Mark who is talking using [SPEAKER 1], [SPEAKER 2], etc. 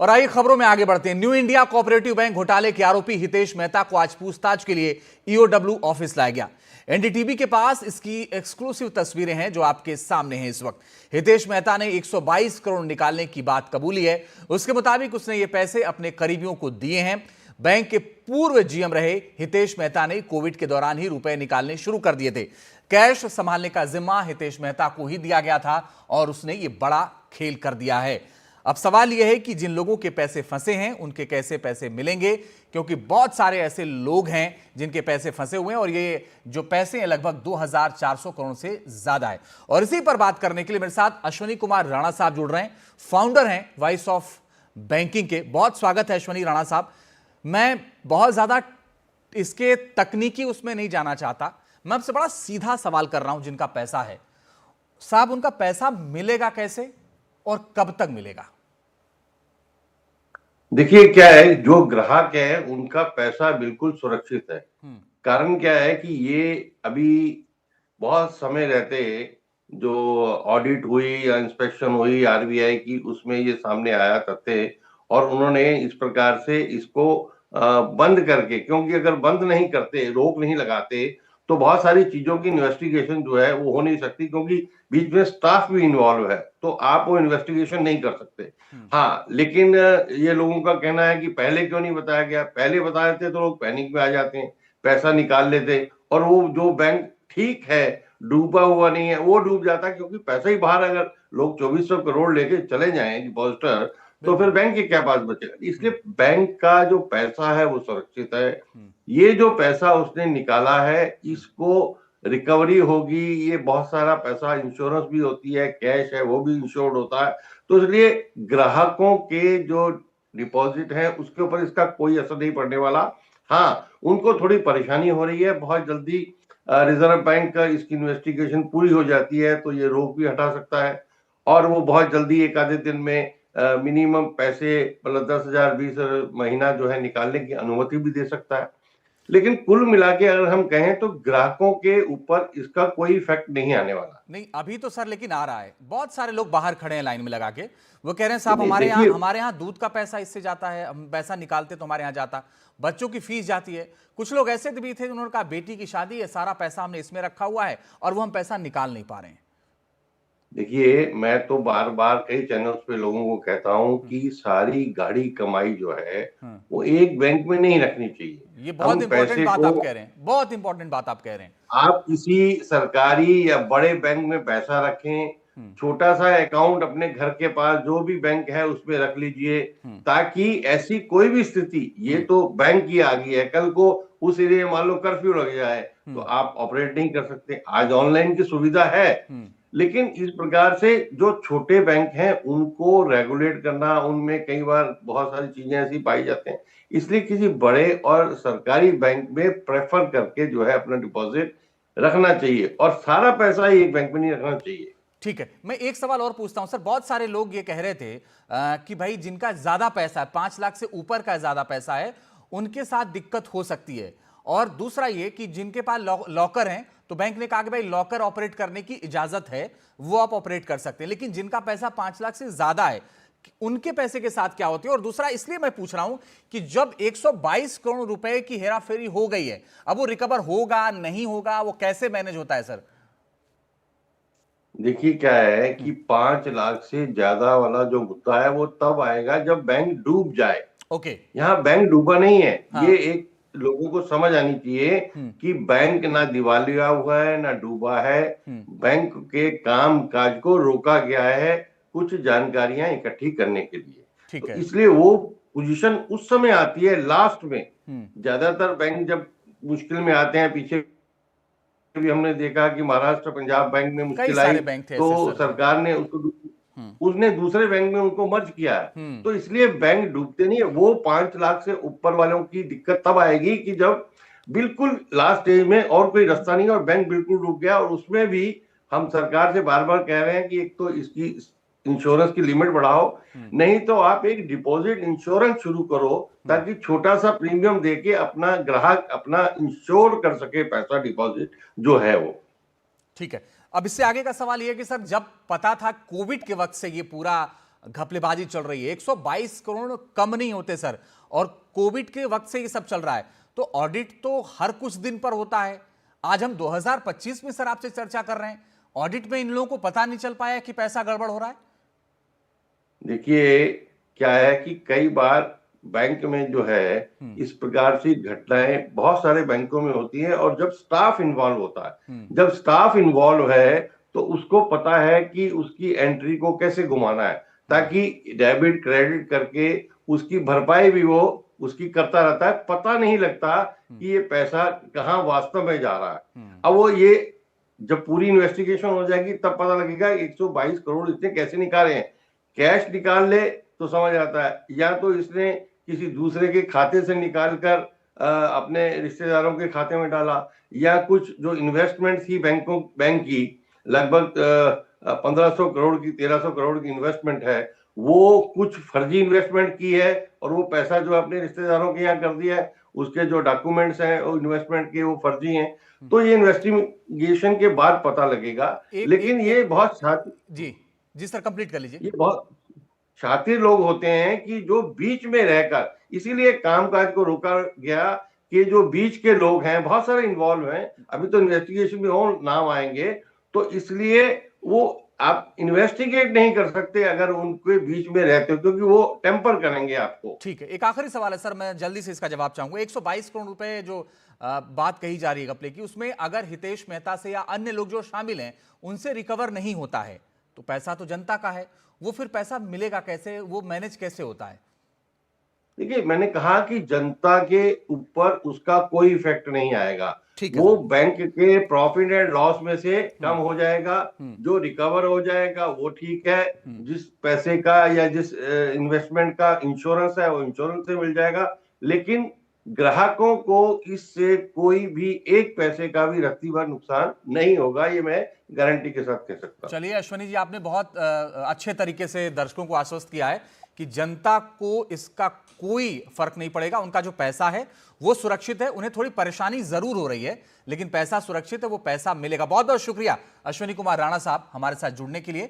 [SPEAKER 1] और आइए खबरों में आगे बढ़ते हैं। न्यू इंडिया कोऑपरेटिव बैंक घोटाले के आरोपी हितेश मेहता को आज पूछताछ के लिए ईओडब्ल्यू ऑफिस लाया गया। एनडीटीवी के पास इसकी एक्सक्लूसिव तस्वीरें हैं जो आपके सामने हैं इस वक्त। हितेश मेहता ने 122 करोड़ निकालने की बात कबूली है। उसके मुताबिक उसने ये पैसे अपने करीबियों को दिए हैं। बैंक के पूर्व जीएम रहे हितेश मेहता ने कोविड के दौरान ही रुपए निकालने शुरू कर दिए थे। कैश संभालने का जिम्मा हितेश मेहता को ही दिया गया था और उसने ये बड़ा खेल कर दिया है। अब सवाल यह है कि जिन लोगों के पैसे फंसे हैं उनके कैसे पैसे मिलेंगे, क्योंकि बहुत सारे ऐसे लोग हैं जिनके पैसे फंसे हुए हैं और ये जो पैसे हैं लगभग 2400 करोड़ से ज्यादा है। और इसी पर बात करने के लिए मेरे साथ अश्वनी कुमार राणा साहब जुड़ रहे हैं, फाउंडर हैं वॉइस ऑफ बैंकिंग के। बहुत स्वागत है अश्वनी राणा साहब। मैं बहुत ज्यादा इसके तकनीकी उसमें नहीं जाना चाहता, मैं आपसे बड़ा सीधा सवाल कर रहा हूं। जिनका पैसा है साहब, उनका पैसा मिलेगा कैसे और कब तक मिलेगा?
[SPEAKER 2] देखिए क्या है, जो ग्राहक है उनका पैसा बिल्कुल सुरक्षित है। कारण क्या है कि ये अभी बहुत समय रहते जो ऑडिट हुई या इंस्पेक्शन हुई आरबीआई की, उसमें ये सामने आया तथ्य, और उन्होंने इस प्रकार से इसको बंद करके, क्योंकि अगर बंद नहीं करते, रोक नहीं लगाते, तो बहुत सारी चीजों की इन्वेस्टिगेशन जो है वो हो नहीं सकती, क्योंकि बीच में स्टाफ भी इन्वॉल्व है, तो आप वो इन्वेस्टिगेशन नहीं कर सकते। हाँ, लेकिन ये लोगों का कहना है कि पहले क्यों नहीं बताया गया, पहले बता देते तो लोग पैनिक में आ जाते हैं, पैसा निकाल लेते, और वो जो बैंक ठीक है डूबा हुआ नहीं है वो डूब जाता, क्योंकि पैसा ही बाहर, अगर लोग 2400 करोड़ लेके चले जाएं डिपॉजिटर, तो फिर बैंक के क्या पास बचेगा। इसलिए बैंक का जो पैसा है वो सुरक्षित है। ये जो पैसा उसने निकाला है इसको रिकवरी होगी, ये बहुत सारा पैसा, इंश्योरेंस भी होती है, कैश है वो भी इंश्योर्ड होता है, तो इसलिए ग्राहकों के जो डिपॉजिट है उसके ऊपर इसका कोई असर नहीं पड़ने वाला। हाँ, उनको थोड़ी परेशानी हो रही है, बहुत जल्दी रिजर्व बैंक का इसकी इन्वेस्टिगेशन पूरी हो जाती है तो ये रोक भी हटा सकता है, और वो बहुत जल्दी एक आधे दिन में मिनिमम पैसे, मतलब 10,000 20,000 महीना जो है निकालने की अनुमति भी दे सकता है। लेकिन कुल मिला के अगर हम कहें तो ग्राहकों के ऊपर इसका कोई इफेक्ट नहीं आने वाला।
[SPEAKER 1] नहीं अभी तो सर, लेकिन आ रहा है। बहुत सारे लोग बाहर खड़े हैं लाइन में लगा के, वो कह रहे हैं साहब हमारे यहाँ दूध का पैसा इससे जाता है, हम पैसा निकालते तो हमारे यहाँ जाता, बच्चों की फीस जाती है। कुछ लोग ऐसे भी थे जिन्होंने कहा बेटी की शादी है, सारा पैसा हमने इसमें रखा हुआ है और वो हम पैसा निकाल नहीं पा रहे हैं।
[SPEAKER 2] देखिए, मैं तो बार बार कई चैनल्स पे लोगों को कहता हूं कि सारी गाड़ी कमाई जो है वो एक बैंक में नहीं रखनी चाहिए।
[SPEAKER 1] ये बहुत इंपॉर्टेंट बात आप कह रहे हैं, बहुत इंपॉर्टेंट बात आप कह रहे हैं।
[SPEAKER 2] आप किसी सरकारी या बड़े बैंक में पैसा रखें, छोटा सा अकाउंट अपने घर के पास जो भी बैंक है उसमें रख लीजिए, ताकि ऐसी कोई भी स्थिति, ये तो बैंक की आ गई है, कल को उस एरिया में मान लो कर्फ्यू लग जाए तो आप ऑपरेट नहीं कर सकते। आज ऑनलाइन की सुविधा है, लेकिन इस प्रकार से जो छोटे बैंक हैं उनको रेगुलेट करना, उनमें कई बार बहुत सारी चीजें ऐसी पाई जाते हैं, इसलिए किसी बड़े और सरकारी बैंक में प्रेफर करके जो है अपना डिपॉजिट रखना चाहिए, और सारा पैसा ही एक बैंक में नहीं रखना चाहिए।
[SPEAKER 1] ठीक है, मैं एक सवाल और पूछता हूं सर। बहुत सारे लोग ये कह रहे थे कि भाई जिनका ज्यादा पैसा है, 5 लाख से ऊपर का ज्यादा पैसा है, उनके साथ दिक्कत हो सकती है। और दूसरा ये कि जिनके पास लॉकर हैं, तो बैंक ने कहा कि भाई लॉकर ऑपरेट करने की इजाजत है, वो आप ऑपरेट कर सकते हैं, लेकिन जिनका पैसा 5 लाख से ज्यादा है उनके पैसे के साथ क्या होती है? और दूसरा इसलिए मैं पूछ रहा हूं कि जब 122 करोड़ रुपए की हेराफेरी हो गई है, अब वो रिकवर होगा नहीं होगा, वो कैसे मैनेज होता है सर?
[SPEAKER 2] देखिए क्या है कि 5 लाख से ज्यादा वाला जो मुद्दा है वो तब आएगा जब बैंक डूब जाए।
[SPEAKER 1] ओके।
[SPEAKER 2] यहाँ बैंक डूबा नहीं है।
[SPEAKER 1] हाँ।
[SPEAKER 2] ये एक लोगों को समझ आनी चाहिए कि बैंक ना दिवालिया हुआ है ना डूबा है, बैंक के काम काज को रोका गया है कुछ जानकारियां इकट्ठी करने के लिए।
[SPEAKER 1] ठीक
[SPEAKER 2] तो
[SPEAKER 1] है।
[SPEAKER 2] इसलिए वो पोजीशन उस समय आती है लास्ट में। ज्यादातर बैंक जब मुश्किल में आते हैं, पीछे भी हमने देखा कि महाराष्ट्र पंजाब बैंक में मुश्किल आई तो सरकार ने उसने दूसरे बैंक में उनको मर्ज किया है। तो इसलिए बैंक डूबते नहीं है। वो 5 लाख से ऊपर वालों की दिक्कत तब आएगी कि जब बिल्कुल लास्ट स्टेज में और कोई रास्ता नहीं है और बैंक बिल्कुल डूब गया। और उसमें भी हम सरकार से बार बार कह रहे हैं कि एक तो इसकी इंश्योरेंस की लिमिट बढ़ाओ, नहीं तो आप एक डिपॉजिट इंश्योरेंस शुरू करो, ताकि छोटा सा प्रीमियम देके अपना ग्राहक अपना इंश्योर कर सके पैसा, डिपॉजिट जो है वो।
[SPEAKER 1] ठीक है, अब इससे आगे का सवाल यह कि सर जब पता था कोविड के वक्त से ये पूरा घपलेबाजी चल रही है। 122 करोड़ कम नहीं होते सर, और कोविड के वक्त से ये सब चल रहा है, तो ऑडिट तो हर कुछ दिन पर होता है। आज हम 2025 में सर आपसे चर्चा कर रहे हैं, ऑडिट में इन लोगों को पता नहीं चल पाया कि पैसा गड़बड़ हो रहा है।
[SPEAKER 2] देखिए क्या है कि कई बार बैंक में जो है इस प्रकार की घटनाएं बहुत सारे बैंकों में होती है, और जब स्टाफ इन्वॉल्व होता है, जब स्टाफ इन्वॉल्व है तो उसको पता है कि उसकी एंट्री को कैसे घुमाना है, ताकि डेबिट क्रेडिट करके उसकी भरपाई भी वो उसकी करता रहता है। पता नहीं लगता कि ये पैसा कहाँ वास्तव में जा रहा है। अब वो ये जब पूरी इन्वेस्टिगेशन हो जाएगी तब पता लगेगा 122 करोड़ इतने कैसे निकाले हैं। कैश निकाल ले तो समझ आता है, या तो इसने किसी दूसरे के खाते से निकालकर अपने रिश्तेदारों के खाते में डाला, या कुछ जो इन्वेस्टमेंट थी बैंक की लगभग 1500 करोड़ की 1300 करोड़ की इन्वेस्टमेंट है, वो कुछ फर्जी इन्वेस्टमेंट की है और वो पैसा जो अपने रिश्तेदारों के यहाँ कर दिया है, उसके जो डॉक्यूमेंट्स हैं वो इन्वेस्टमेंट के वो फर्जी हैं। तो ये इन्वेस्टिगेशन के बाद पता लगेगा। लेकिन ये बहुत
[SPEAKER 1] जी जी सर, कंप्लीट कर लीजिए।
[SPEAKER 2] ये बहुत शातिर लोग होते हैं कि जो बीच में रहकर, इसीलिए कामकाज को रोका गया कि जो बीच के लोग हैं बहुत सारे इन्वॉल्व हैं, अभी तो इन्वेस्टिगेशन में और नाम आएंगे, तो इसलिए वो आप इन्वेस्टिगेट नहीं कर सकते अगर उनके बीच में रहते हो, क्योंकि वो टेम्पर करेंगे आपको।
[SPEAKER 1] ठीक है, एक आखिरी सवाल है सर, मैं जल्दी से इसका जवाब चाहूंगा। 122 करोड़ रुपए जो बात कही जा रही है घपले की, उसमें अगर हितेश मेहता से या अन्य लोग जो शामिल हैं उनसे रिकवर नहीं होता है तो पैसा तो जनता का है, वो फिर पैसा मिलेगा कैसे, वो मैनेज कैसे होता है?
[SPEAKER 2] देखिए मैंने कहा कि जनता के ऊपर उसका कोई इफेक्ट नहीं आएगा,
[SPEAKER 1] ठीक है
[SPEAKER 2] वो
[SPEAKER 1] सर।
[SPEAKER 2] बैंक के प्रॉफिट एंड लॉस में से कम हो जाएगा। जो रिकवर हो जाएगा वो ठीक है, जिस पैसे का या जिस इन्वेस्टमेंट का इंश्योरेंस है वो इंश्योरेंस से मिल जाएगा, लेकिन ग्राहकों को इससे कोई भी एक पैसे का भी रत्ती भर नुकसान नहीं होगा, ये मैं गारंटी के साथ कह सकता हूं।
[SPEAKER 1] चलिए अश्वनी जी, आपने बहुत अच्छे तरीके से दर्शकों को आश्वस्त किया है कि जनता को इसका कोई फर्क नहीं पड़ेगा, उनका जो पैसा है वो सुरक्षित है। उन्हें थोड़ी परेशानी जरूर हो रही है लेकिन पैसा सुरक्षित है, वो पैसा मिलेगा। बहुत बहुत शुक्रिया अश्वनी कुमार राणा साहब हमारे साथ जुड़ने के लिए।